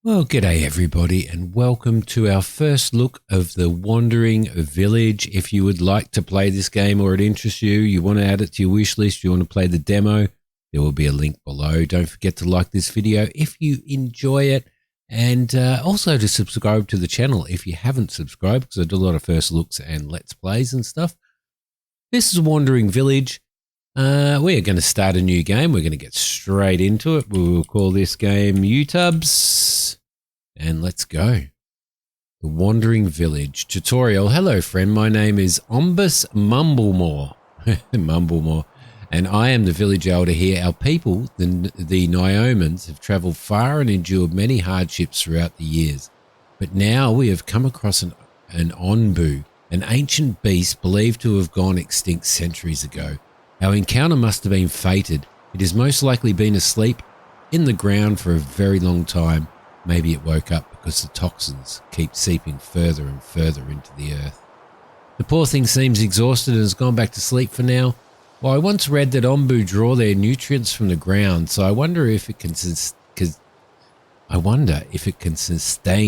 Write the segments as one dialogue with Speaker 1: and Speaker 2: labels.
Speaker 1: Well, g'day everybody, and welcome to our first look of the Wandering Village. If you would like to play this game or it interests you, you want to add it to your wish list, you want to play the demo, there will be a link below. Don't forget to like this video if you enjoy it, and also to subscribe to the channel if you haven't subscribed, because I do a lot of first looks and let's plays and stuff. This is Wandering Village. We are going to start a new game. We're going to get straight into it. We will call this game YouTubes. And let's go. The Wandering Village tutorial. Hello, friend. My name is Ombus Mumblemore. Mumblemore. And I am the village elder here. Our people, the Nyomans, have travelled far and endured many hardships throughout the years. But now we have come across an Onbu, an ancient beast believed to have gone extinct centuries ago. Our encounter must have been fated. It has most likely been asleep in the ground for a very long time. Maybe it woke up because the toxins keep seeping further and further into the earth. The poor thing seems exhausted and has gone back to sleep for now. Well, I once read that Onbu draw their nutrients from the ground, so I wonder if it can sustain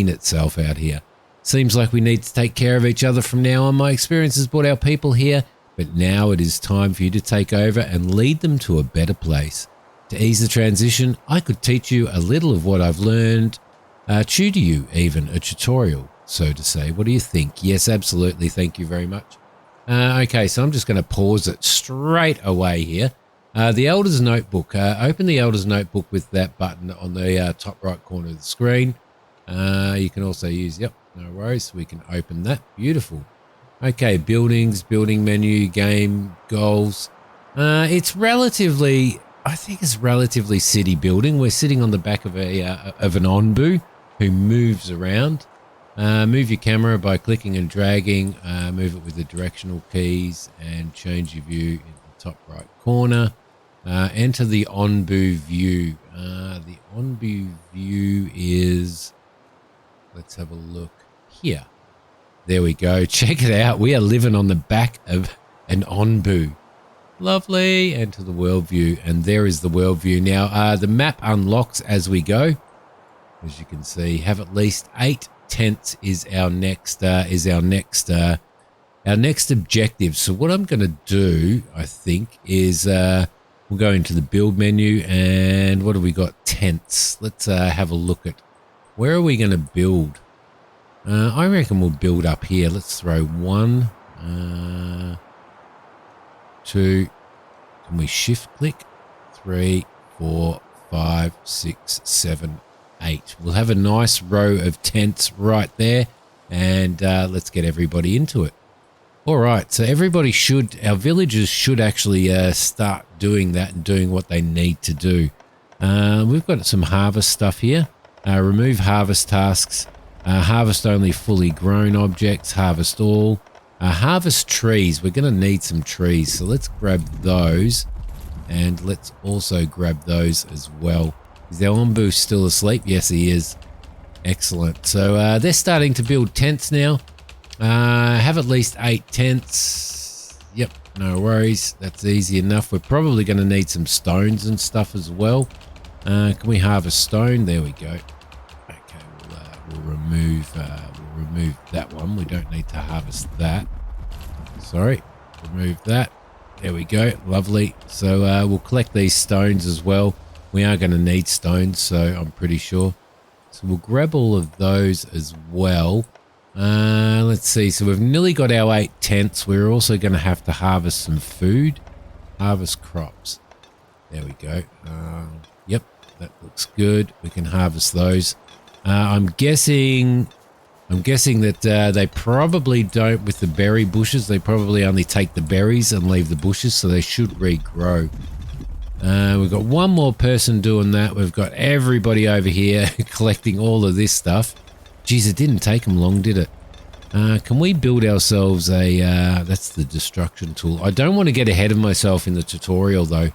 Speaker 1: itself out here. Seems like we need to take care of each other from now on. My experience has brought our people here, but now it is time for you to take over and lead them to a better place. To ease the transition, I could teach you a little of what I've learned, tutor you even, a tutorial, so to say. What do you think? Yes, absolutely. Thank you very much. Okay, so I'm just going to pause it straight away here. The Elder's Notebook. Open the Elder's Notebook with that button on the top right corner of the screen. You can also use, yep, no worries. We can open that. Beautiful. Okay, buildings, building menu, game, goals. It's relatively, I think it's relatively city building. We're sitting on the back of an Onbu who moves around. Move your camera by clicking and dragging. Move it with the directional keys and change your view in the top right corner. Enter the Onbu view. The Onbu view is, let's have a look here. There we go. Check it out. We are living on the back of an Onbu. Lovely. Enter the world view, and there is the world view. Now, the map unlocks as we go. As you can see, have at least 8 tents is our next objective. So what I'm going to do, I think, is we'll go into the build menu, and what have we got? Tents. Let's have a look at where are we going to build. I reckon we'll build up here. Let's throw 1, 2, can we shift click? 3, 4, 5, 6, 7, 8. We'll have a nice row of tents right there, and let's get everybody into it. All right, so our villagers should actually start doing that and doing what they need to do. We've got some harvest stuff here. Remove harvest tasks. Harvest only fully grown objects. Harvest all. Harvest trees. We're going to need some trees, so let's grab those, and let's also grab those as well. Is our Onbu still asleep? Yes, he is. Excellent. So they're starting to build tents now. Have at least 8 tents. Yep, no worries. That's easy enough. We're probably going to need some stones and stuff as well. Can we harvest stone? There we go. We'll remove that one. We don't need to harvest that. Sorry, remove that. There we go. Lovely. So we'll collect these stones as well. We are going to need stones, so I'm pretty sure. So we'll grab all of those as well. Let's see. So we've nearly got our 8 tents. We're also going to have to harvest some food. Harvest crops. There we go. Yep, that looks good. We can harvest those. I'm guessing that they probably don't, with the berry bushes, they probably only take the berries and leave the bushes, so they should regrow. We've got one more person doing that. We've got everybody over here collecting all of this stuff. Geez, it didn't take them long, did it? Can we build ourselves a, that's the destruction tool. I don't want to get ahead of myself in the tutorial though.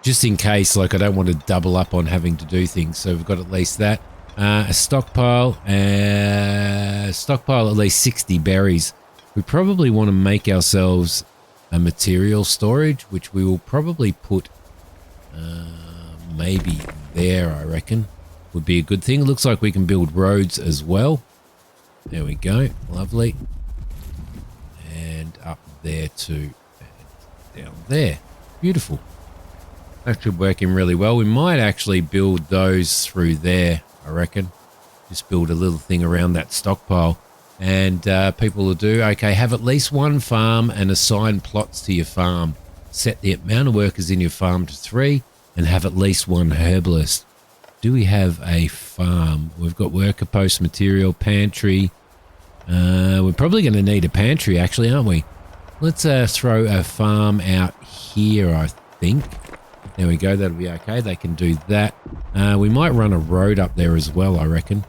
Speaker 1: Just in case, like I don't want to double up on having to do things. So we've got at least that. A stockpile at least 60 berries. We probably want to make ourselves a material storage, which we will probably put maybe there, I reckon. would be a good thing. It looks like we can build roads as well. There we go. Lovely. And up there too. And down there. Beautiful. Actually working really well. We might actually build those through there, I reckon. Just build a little thing around that stockpile. And people will do, okay, have at least one farm and assign plots to your farm. Set the amount of workers in your farm to 3 and have at least one herbalist. Do we have a farm? We've got worker post, material, pantry. We're probably going to need a pantry, actually, aren't we? Let's throw a farm out here, I think. There we go. That'll be okay. They can do that. We might run a road up there as well, I reckon.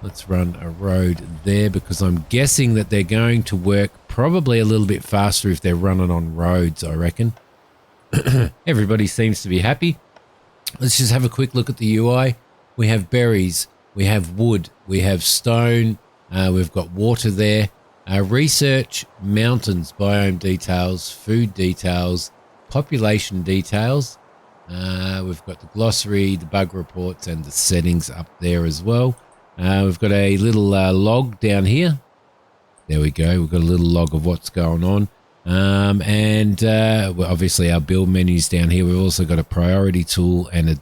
Speaker 1: Let's run a road there because I'm guessing that they're going to work probably a little bit faster if they're running on roads, I reckon. Everybody seems to be happy. Let's just have a quick look at the UI. We have berries, we have wood, we have stone, we've got water there. Research, mountains, biome details, food details, population details. We've got the glossary, the bug reports, and the settings up there as well. We've got a little log down here. There we go. We've got a little log of what's going on. Well, obviously our build menus down here. We've also got a priority tool and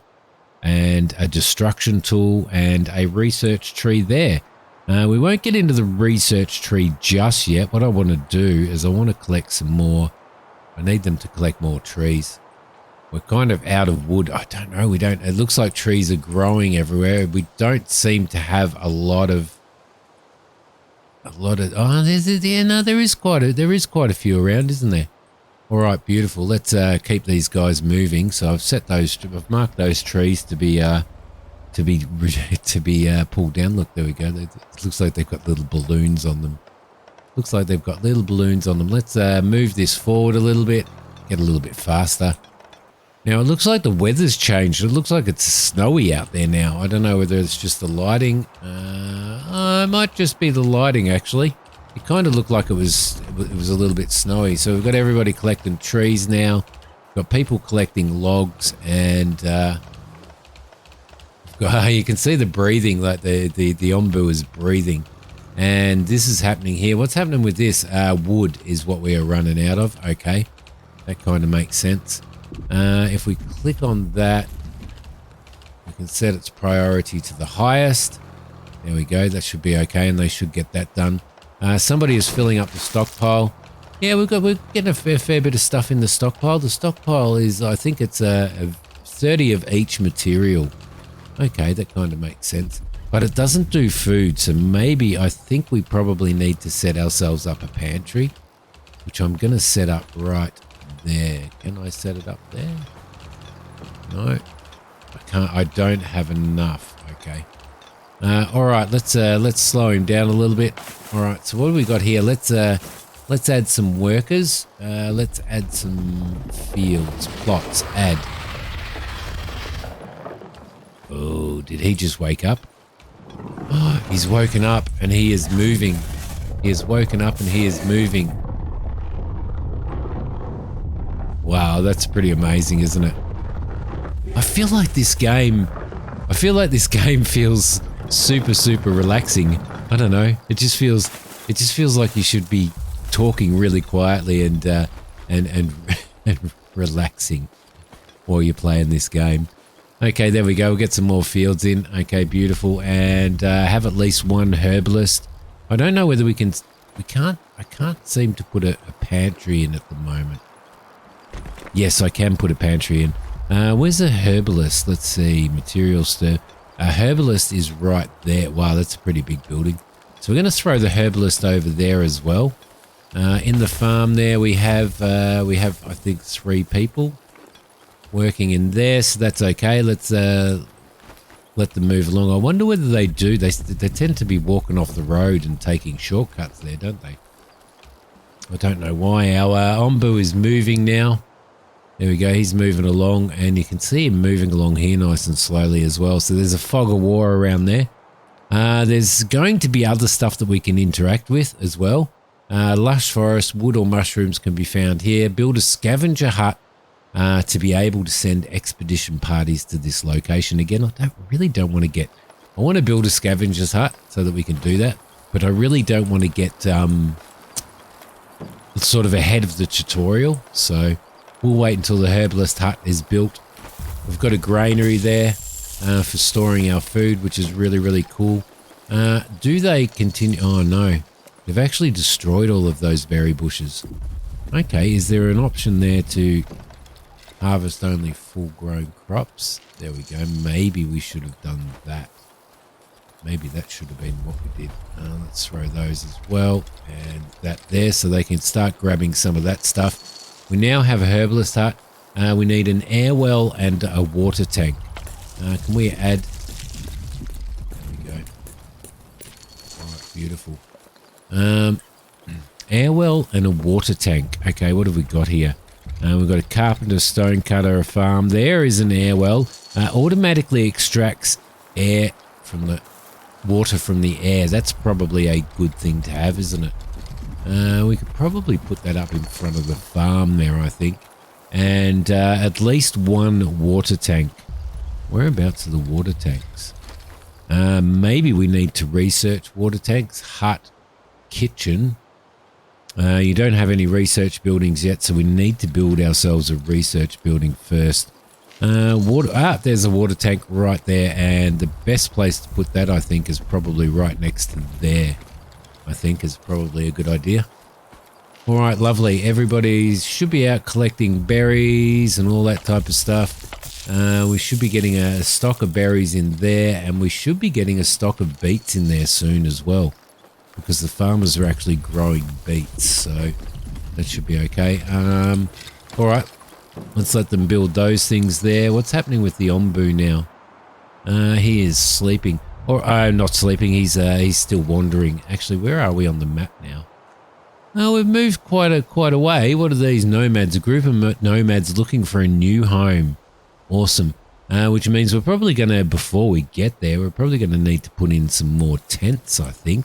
Speaker 1: a destruction tool and a research tree there. We won't get into the research tree just yet. What I want to do is I want to collect some more. I need them to collect more trees. We're kind of out of wood. I don't know. It looks like trees are growing everywhere. We don't seem to have there is quite a few around, isn't there? All right, beautiful. Let's keep these guys moving. So I've marked those trees to be pulled down. Look, there we go. It looks like they've got little balloons on them. Let's move this forward a little bit, get a little bit faster. Now it looks like the weather's changed. It looks like it's snowy out there now. I don't know whether it's just the lighting. It might just be the lighting, actually. It kind of looked like it was a little bit snowy. So we've got everybody collecting trees now. We've got people collecting logs, and you can see the breathing, like the ombu is breathing. And this is happening here. What's happening with this? Wood is what we are running out of. Okay, that kind of makes sense. If we click on that, we can set its priority to the highest. There we go. That should be okay, and they should get that done. Somebody is filling up the stockpile. Yeah, we're getting a fair bit of stuff in the stockpile. The stockpile is, I think it's a 30 of each material. Okay, that kind of makes sense. But it doesn't do food, so maybe I think we probably need to set ourselves up a pantry, which I'm going to set up right there. Can I set it up there? No, I can't. I don't have enough. Okay. All right, let's slow him down a little bit. All right, so what do we got here? Let's add some workers. Let's add some fields, plots. Add. Oh, did he just wake up? Oh, he's woken up and he is moving. He has woken up and he is moving. Wow, that's pretty amazing, isn't it? I feel like this game feels super relaxing. I don't know. It just feels like you should be talking really quietly and relaxing while you're playing this game. Okay, there we go. We'll get some more fields in. Okay, beautiful. And have at least one herbalist. I don't know whether I can't seem to put a pantry in at the moment. Yes, I can put a pantry in. Where's a herbalist? Let's see. Materials to... A herbalist is right there. Wow, that's a pretty big building. So we're going to throw the herbalist over there as well. In the farm there, we have I think 3 people working in there, so that's okay. Let's let them move along. I wonder whether they do. They tend to be walking off the road and taking shortcuts there, don't they? I don't know why. Our Ombu is moving now. There we go. He's moving along, and you can see him moving along here nice and slowly as well. So there's a fog of war around there. There's going to be other stuff that we can interact with as well. Lush forest, wood or mushrooms can be found here. Build a scavenger hut to be able to send expedition parties to this location. Again, I really don't want to get I want to build a scavenger's hut so that we can do that, but I really don't want to get sort of ahead of the tutorial, so we'll wait until the herbalist hut is built. We've got a granary there for storing our food, which is really, really cool. Do they continue? Oh no, they've actually destroyed all of those berry bushes. Okay, is there an option there to harvest only full-grown crops? There we go. Maybe we should have done that. Maybe that should have been what we did. Let's throw those as well, and that there, so they can start grabbing some of that stuff. We now have a herbalist hut. We need an air well and a water tank. Can we add? There we go. All right, beautiful. Air well and a water tank. Okay, what have we got here? We've got a carpenter, stone cutter, a farm. There is an air well. Automatically extracts air from the water from the air. That's probably a good thing to have, isn't it? We could probably put that up in front of the farm there, I think. And at least one water tank. Whereabouts are the water tanks? Maybe we need to research water tanks. Hut, kitchen. You don't have any research buildings yet, so we need to build ourselves a research building first. There's a water tank right there, and the best place to put that, I think, is probably right next to there. I think is probably a good idea. All right, lovely. Everybody should be out collecting berries and all that type of stuff. We should be getting a stock of berries in there, and we should be getting a stock of beets in there soon as well, because the farmers are actually growing beets, so that should be okay. All right. Let's let them build those things there. What's happening with the Ombu now? He is sleeping. Or not sleeping, he's still wandering. Actually, where are we on the map now? Oh, we've moved quite a way. What are these nomads? A group of nomads looking for a new home. Awesome. Which means we're probably going to, before we get there, we're probably going to need to put in some more tents, I think.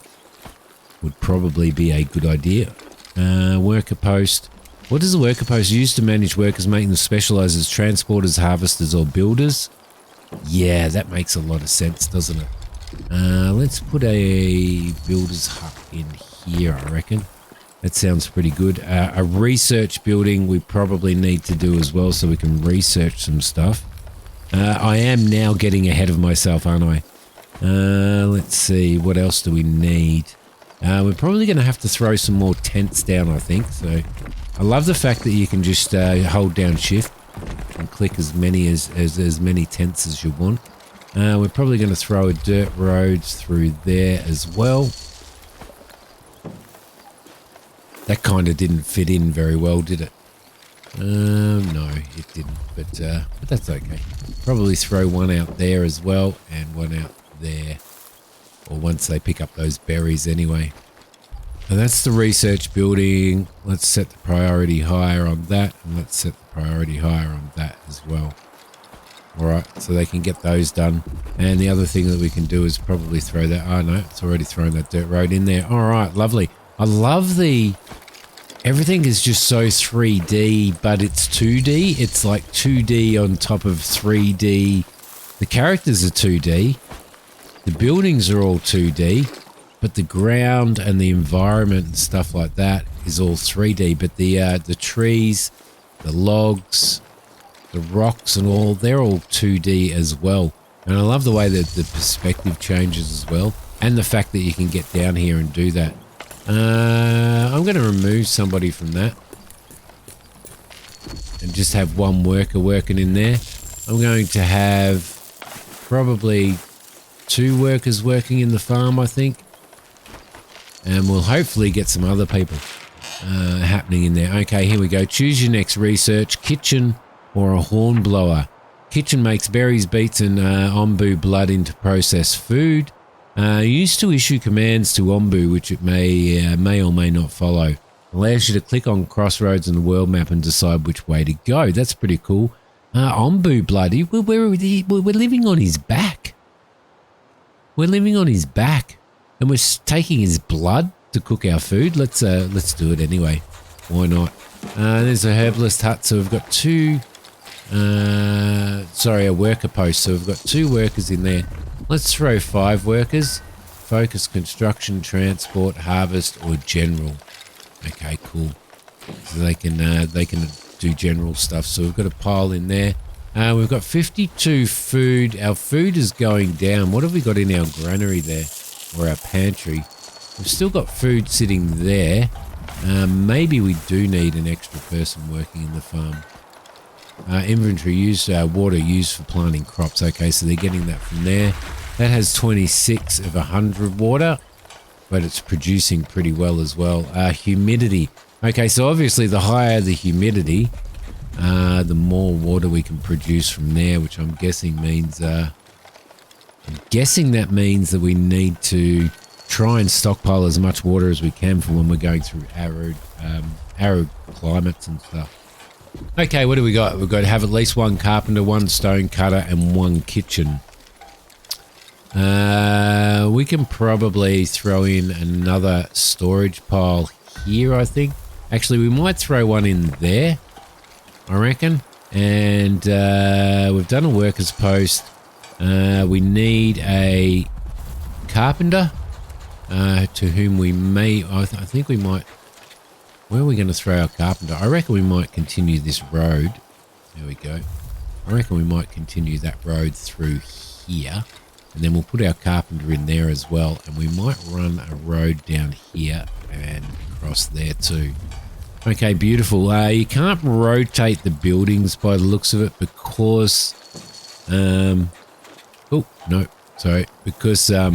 Speaker 1: Would probably be a good idea. Worker post. What does a worker post use to manage workers, making them specialize as transporters, harvesters, or builders? Yeah, that makes a lot of sense, doesn't it? Let's put a builder's hut in here, I reckon. That sounds pretty good. A research building we probably need to do as well, so we can research some stuff. I am now getting ahead of myself, aren't I? Let's see, what else do we need? We're probably going to have to throw some more tents down, I think. So I love the fact that you can just hold down shift and click as many tents as you want. We're probably going to throw a dirt road through there as well. That kind of didn't fit in very well, did it? No, it didn't, but that's okay. Probably throw one out there as well and one out there. Or once they pick up those berries anyway. And that's the research building. Let's set the priority higher on that, and let's set the priority higher on that as well. All right, so they can get those done. And the other thing that we can do is probably throw that. Oh no, it's already thrown that dirt road in there. All right, lovely. I love everything is just so 3D, but it's 2D. It's like 2D on top of 3D. The characters are 2D. The buildings are all 2D, but the ground and the environment and stuff like that is all 3D. But the trees, the logs, the rocks and all, they're all 2D as well. And I love the way that the perspective changes as well, and the fact that you can get down here and do that. I'm going to remove somebody from that and just have one worker working in there. I'm going to have probably 2 workers working in the farm, I think. And we'll hopefully get some other people happening in there. Okay, here we go. Choose your next research, kitchen or a horn blower. Kitchen makes berries, beets and ombu blood into processed food. Used to issue commands to ombu, which it may or may not follow. Allows you to click on crossroads in the world map and decide which way to go. That's pretty cool. Ombu blood, we're living on his back. We're living on his back, and we're taking his blood to cook our food. Let's do it anyway. Why not? There's a herbalist hut, so we've got 2. A worker post. So we've got 2 workers in there. Let's throw 5 workers. Focus construction, transport, harvest, or general. Okay, cool. So they can do general stuff. So we've got a pile in there. We've got 52 food. Our food is going down. What have we got in our granary there, or our pantry? We've still got food sitting there. Maybe we do need an extra person working in the farm. Inventory used, water used for planting crops. Okay, so they're getting that from there. That has 26 of 100 water, but it's producing pretty well as well. Humidity. Okay, so obviously the higher the humidity, the more water we can produce from there, which I'm guessing means, that means that we need to try and stockpile as much water as we can for when we're going through arid climates and stuff. Okay, what do we got? We've got to have at least 1 carpenter, 1 stone cutter, and 1 kitchen. We can probably throw in another storage pile here, I think. Actually, we might throw one in there, I reckon. And we've done a workers post. We need a carpenter, to whom we may... I think we might... Where are we going to throw our carpenter? I reckon we might continue this road. There we go. I reckon we might continue that road through here. And then we'll put our carpenter in there as well. And we might run a road down here and across there too. Okay, beautiful. You can't rotate the buildings by the looks of it because... oh, no. Sorry. Because... there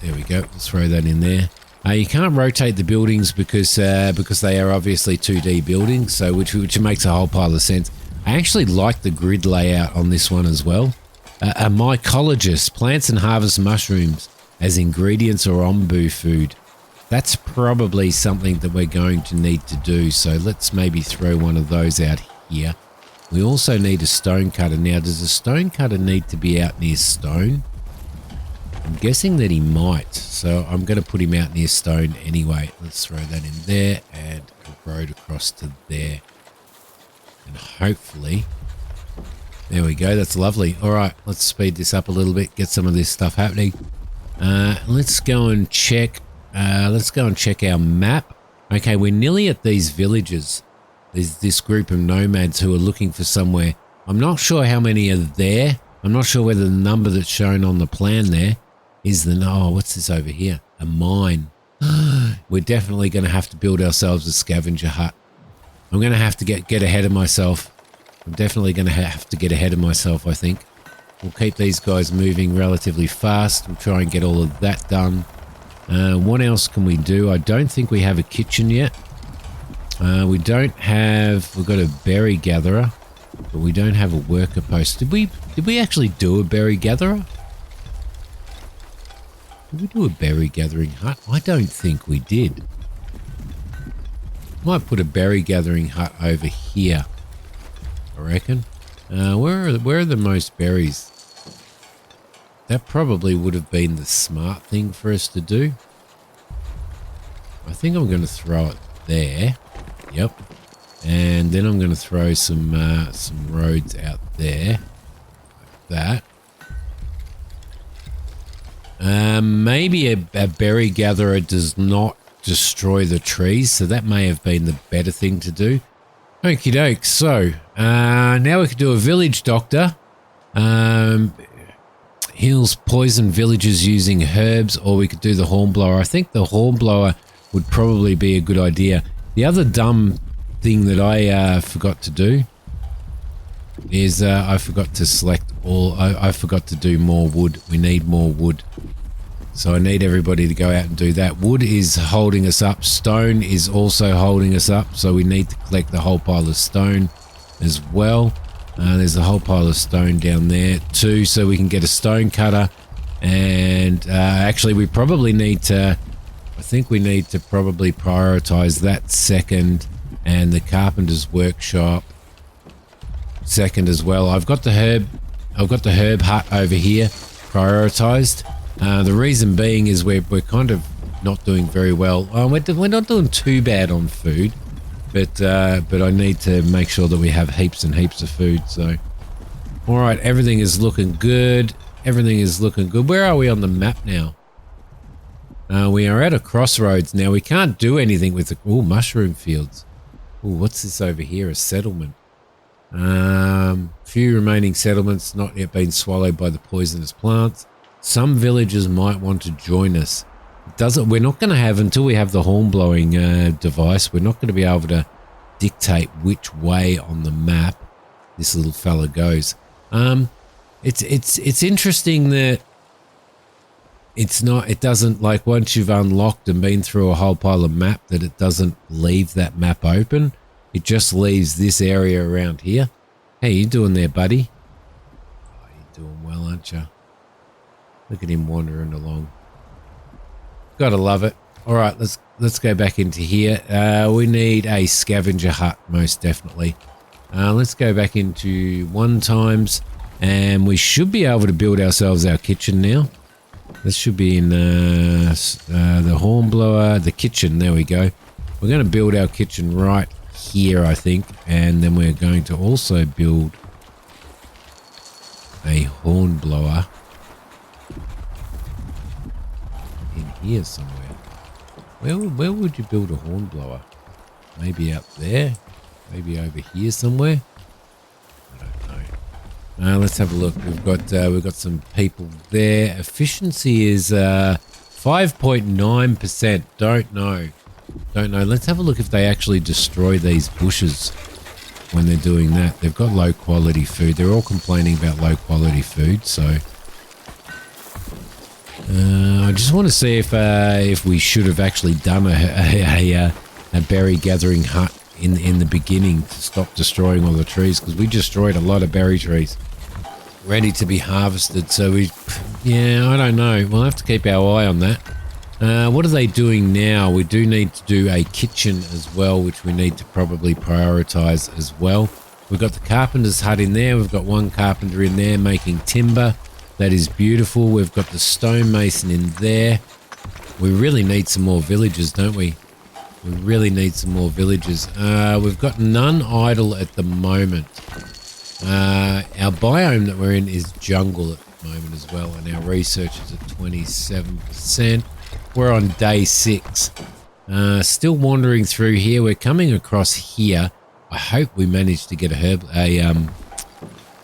Speaker 1: we go. Let's throw that in there. You can't rotate the buildings because they are obviously 2D buildings, so which makes a whole pile of sense. I actually like the grid layout on this one as well. A mycologist, plants and harvest mushrooms as ingredients or ombu food. That's probably something that we're going to need to do, so let's maybe throw one of those out here. We also need a stone cutter. Now, does a stone cutter need to be out near stone? I'm guessing that he might, so I'm going to put him out near stone anyway. Let's throw that in there and a road across to there. And hopefully... There we go, that's lovely. All right, let's speed this up a little bit, get some of this stuff happening. Let's go and check our map. Okay, we're nearly at these villages. There's this group of nomads who are looking for somewhere. I'm not sure how many are there. I'm not sure whether the number that's shown on the plan there is the... Oh, what's this over here? A mine. We're definitely going to have to build ourselves a scavenger hut. I'm going to have to get ahead of myself. I'm definitely going to have to get ahead of myself, I think. We'll keep these guys moving relatively fast. We'll try and get all of that done. What else can we do? I don't think we have a kitchen yet. We don't have... We've got a berry gatherer, but we don't have a worker post. Did we actually do a berry gatherer? Did we do a berry gathering hut? I don't think we did. Might put a berry gathering hut over here, I reckon. Where are the most berries? That probably would have been the smart thing for us to do. I think I'm going to throw it there. Yep. And then I'm going to throw some roads out there. Like that. Maybe a berry gatherer does not destroy the trees, so that may have been the better thing to do. Okie doke, so now we could do a village doctor. Heals poison villages using herbs, or we could do the hornblower. I think the hornblower would probably be a good idea. The other dumb thing that I forgot to do is I forgot to select all. I forgot to do more wood. We need more wood. So I need everybody to go out and do that. Wood is holding us up. Stone is also holding us up. So we need to collect the whole pile of stone as well. There's a whole pile of stone down there too. So we can get a stone cutter. And actually we probably need to... I think we need to probably prioritize that second. And the carpenter's workshop second as well. I've got the herb hut over here prioritized. The reason being is we're kind of not doing very well. We're not doing too bad on food, but I need to make sure that we have heaps and heaps of food. So All right, everything is looking good. Everything is looking good. Where are we on the map now? We are at a crossroads now. We can't do anything with the... Oh, mushroom fields. Oh, what's this over here? A settlement. Few remaining settlements not yet been swallowed by the poisonous plants. Some villagers might want to join us. We're not going to have, until we have the horn blowing device, we're not going to be able to dictate which way on the map this little fella goes. It's interesting that it doesn't, like, once you've unlocked and been through a whole pile of map, that it doesn't leave that map open. It just leaves this area around here. How you doing there, buddy? Oh, you're doing well, aren't you? Look at him wandering along. Gotta love it. All right, let's go back into here. We need a scavenger hut, most definitely. Let's go back into 1 times, and we should be able to build ourselves our kitchen now. This should be in the hornblower, the kitchen. There we go. We're going to build our kitchen right here, I think, and then we're going to also build a hornblower in here somewhere. Where would you build a hornblower? Maybe up there? Maybe over here somewhere? I don't know. Let's have a look. We've got some people there. Efficiency is 5.9%. Don't know. Let's have a look if they actually destroy these bushes when they're doing that. They've got low quality food. They're all complaining about low quality food, so I just want to see if we should have actually done a berry gathering hut in the beginning to stop destroying all the trees, because we destroyed a lot of berry trees ready to be harvested. So I don't know. We'll have to keep our eye on that. What are they doing now? We do need to do a kitchen as well, which we need to probably prioritize as well. We've got the carpenter's hut in there. We've got one carpenter in there making timber. That is beautiful. We've got the stonemason in there. We really need some more villagers, don't we? We really need some more villagers. We've got none idle at the moment. Our biome that we're in is jungle at the moment as well, and our research is at 27%. We're on day 6. Still wandering through here. We're coming across here. I hope we managed to get I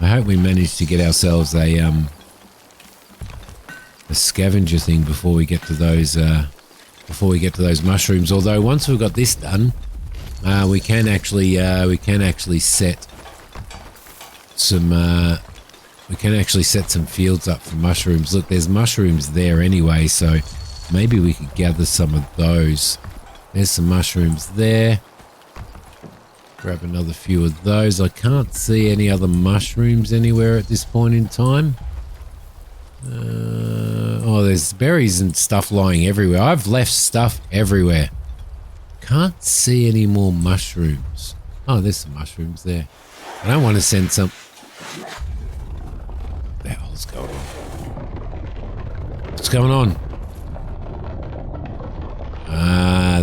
Speaker 1: hope we managed to get ourselves a scavenger thing before we get to those mushrooms. Although once we've got this done, we can actually set some fields up for mushrooms. Look, there's mushrooms there anyway, so maybe we could gather some of those. There's some mushrooms there. Grab another few of those. I can't see any other mushrooms anywhere at this point in time. Oh, there's berries and stuff lying everywhere. I've left stuff everywhere. Can't see any more mushrooms. Oh, there's some mushrooms there. I don't want to send some... What the hell's going on? What's going on?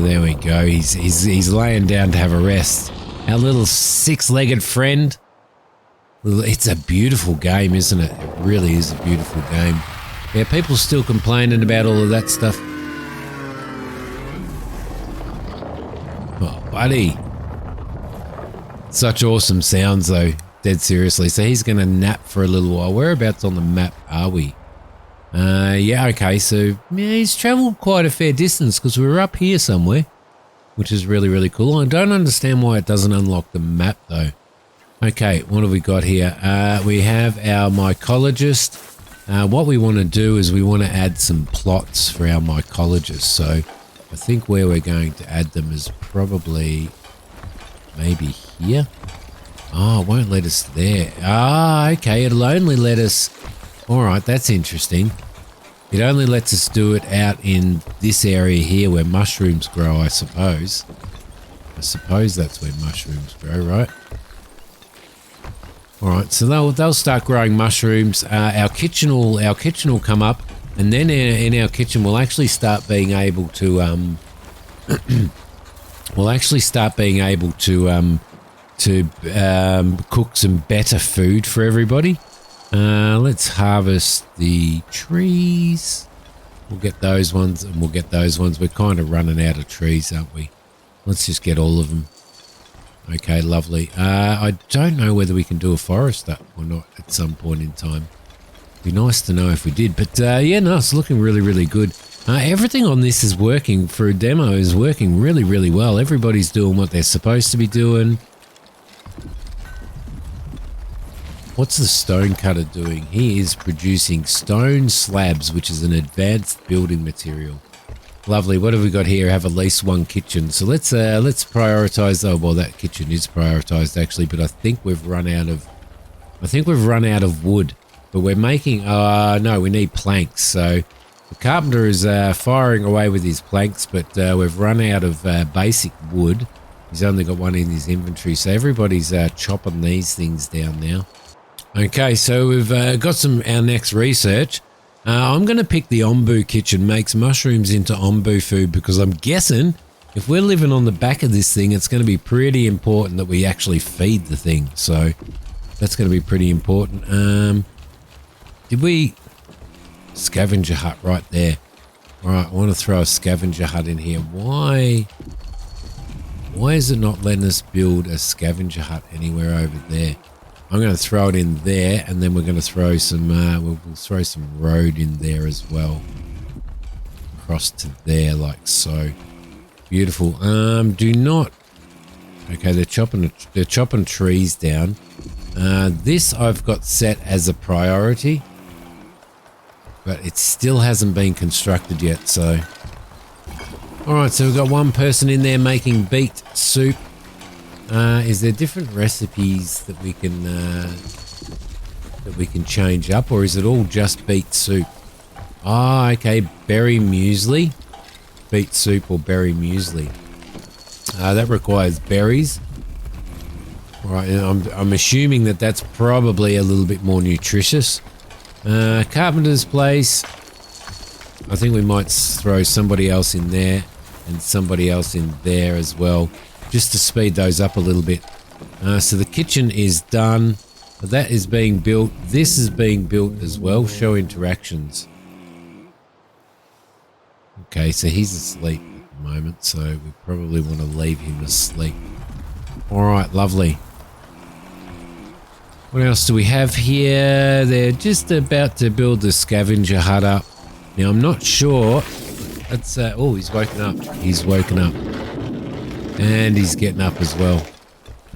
Speaker 1: There we go. He's laying down to have a rest. Our little 6-legged friend. It's a beautiful game, isn't it? It really is a beautiful game. Yeah, people still complaining about all of that stuff. Oh, buddy. Such awesome sounds, though. Dead seriously. So he's going to nap for a little while. Whereabouts on the map are we? Yeah, okay. So yeah, he's travelled quite a fair distance, because we were up here somewhere, which is really, really cool. I don't understand why it doesn't unlock the map, though. Okay, what have we got here? We have our mycologist. What we want to do is we want to add some plots for our mycologist. So I think where we're going to add them is probably maybe here. Oh, it won't let us there. Ah, okay, it'll only let us... All right, that's interesting. It only lets us do it out in this area here where mushrooms grow, I suppose. I suppose that's where mushrooms grow, right? All right, so they'll start growing mushrooms. Our kitchen will come up, and then in our kitchen we'll actually start being able to cook some better food for everybody. Let's harvest the trees. We'll get those ones and we'll get those ones. We're kind of running out of trees, aren't we? Let's just get all of them. Okay, lovely. I don't know whether we can do a forest up or not at some point in time. Be nice to know if we did. But yeah, no, it's looking really, really good. Everything on this is working for a demo is working really, really well. Everybody's doing what they're supposed to be doing. What's the stone cutter doing? He is producing stone slabs, which is an advanced building material. Lovely. What have we got here? Have at least one kitchen. So let's prioritize. Oh, well, that kitchen is prioritized actually, but I think we've run out of wood. But we're making. No, we need planks. So the carpenter is firing away with his planks, but we've run out of basic wood. He's only got one in his inventory, so everybody's chopping these things down now. Okay, so we've got our next research. I'm going to pick the ombu kitchen, makes mushrooms into ombu food, because I'm guessing if we're living on the back of this thing, it's going to be pretty important that we actually feed the thing. So that's going to be pretty important. Did we... Scavenger hut right there. All right, I want to throw a scavenger hut in here. Why is it not letting us build a scavenger hut anywhere over there? I'm going to throw it in there, and then we're going to throw some, we'll throw some road in there as well. Across to there, like so. Beautiful. Do not... Okay, they're chopping trees down. This I've got set as a priority, but it still hasn't been constructed yet, so... Alright, so we've got one person in there making beet soup. Is there different recipes that we can change up, or is it all just beet soup? Ah, okay, berry muesli. Beet soup or berry muesli. That requires berries. Right, I'm assuming that that's probably a little bit more nutritious. Carpenter's place. I think we might throw somebody else in there and somebody else in there as well, just to speed those up a little bit. So the kitchen is done. That is being built. This is being built as well. Show interactions. Okay, so he's asleep at the moment, so we probably want to leave him asleep. All right, lovely. What else do we have here? They're just about to build the scavenger hut up. Now, I'm not sure. That's oh, he's woken up. He's woken up. And he's getting up as well.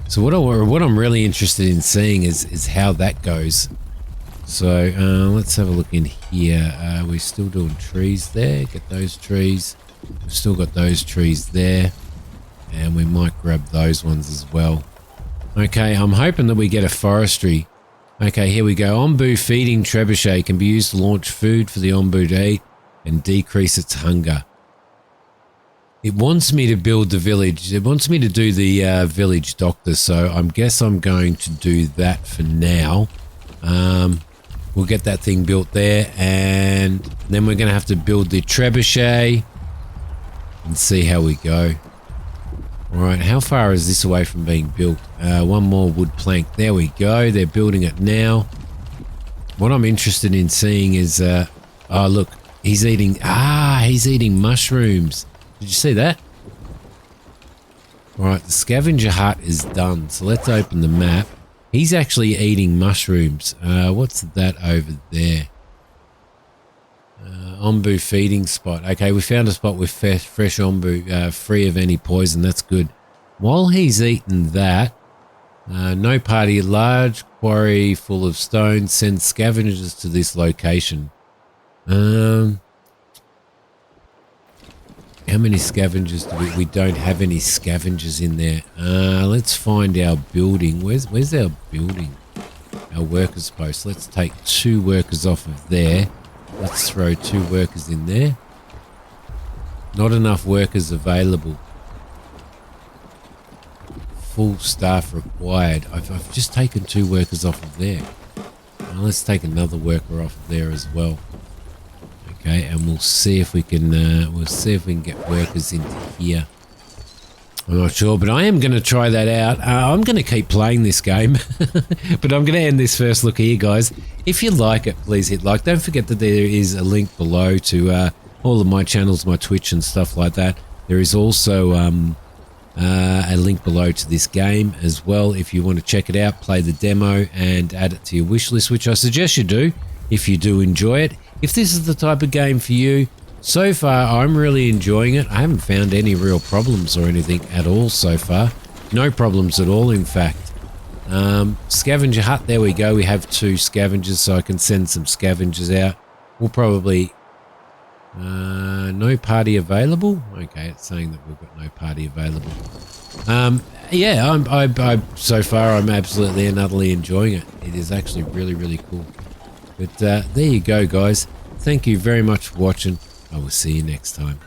Speaker 1: So what I'm really interested in seeing is how that goes. So let's have a look in here. We're still doing trees there. Get those trees. We've still got those trees there. And we might grab those ones as well. Okay, I'm hoping that we get a forestry. Okay, here we go. Ombu feeding trebuchet can be used to launch food for the ombu to eat and decrease its hunger. It wants me to build the village. It wants me to do the village doctor, so I guess I'm going to do that for now. We'll get that thing built there, and then we're going to have to build the trebuchet and see how we go. All right, how far is this away from being built? One more wood plank. There we go. They're building it now. What I'm interested in seeing is, oh look, he's eating mushrooms. Did you see that? All right, the scavenger hut is done. So let's open the map. He's actually eating mushrooms. What's that over there? Ombu feeding spot. Okay, we found a spot with fresh ombu, free of any poison. That's good. While he's eating that, no party, large quarry full of stones. Send scavengers to this location. How many scavengers do we don't have any scavengers in there. Let's find our building. Where's our building? Our workers post. Let's take 2 workers off of there. Let's throw 2 workers in there. Not enough workers available. Full staff required. I've just taken 2 workers off of there. Now let's take another worker off of there as well. Okay, and we'll see if we can get workers into here. I'm not sure, but I am going to try that out. I'm going to keep playing this game, but I'm going to end this first look here, guys. If you like it, please hit like. Don't forget that there is a link below to all of my channels, my Twitch and stuff like that. There is also a link below to this game as well if you want to check it out, play the demo and add it to your wish list, which I suggest you do if you do enjoy it. If this is the type of game for you, so far I'm really enjoying it. I haven't found any real problems or anything at all so far. No problems at all, in fact. Scavenger hut, there we go. We have 2 scavengers, so I can send some scavengers out. We'll probably... no party available. Okay, it's saying that we've got no party available. Yeah, I so far I'm absolutely and utterly enjoying it. It is actually really, really cool. But there you go, guys. Thank you very much for watching. I will see you next time.